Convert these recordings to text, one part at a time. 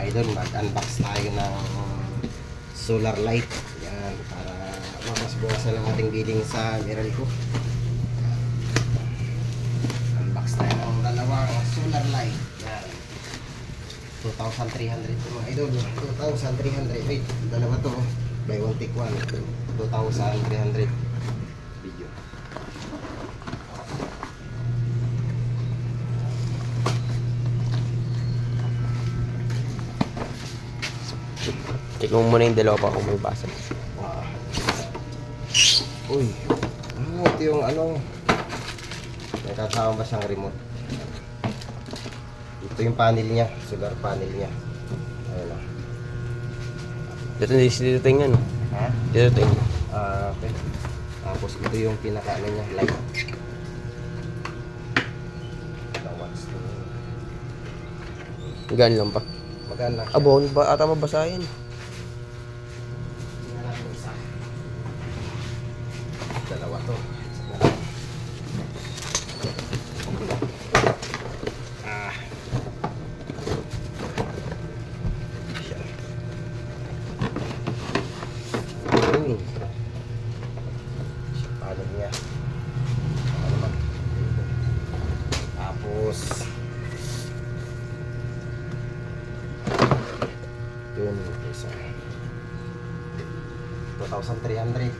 idol, mag-unbox tayo ng solar light. Yan, para mamasbawasan ang ating billing sa Meralco. Unbox tayo ng dalawang solar light. Yan. 2,300 ito mga idol. 2,300. Wait, dalawa to. Buy one take one. 2,300 video. Check mo muna yung dalawa pa kung may basa. Uy, ito yung ano, may kasama ba siyang remote? Ito yung panel niya, solar panel niya. Ayun o. Dito tingnan. Ha? Dito tingnan. Okay. Tapos ito yung pinaka ano niya, light. Ilang watts to? Gaan lang pa. Maganda siya. Abo, ba ata mabasahin. Tingnan natin isa. Dalawa to. Isa na lang. Siya. Ayun. Siya paano niya. Ano naman. Tapos yun, isa 2,300.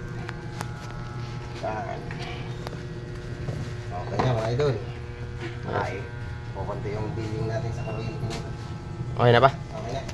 Yan. Okay na mga idol. Ay, pupunti yung billing natin sa kuryente nito. Okay na ba? Okay na.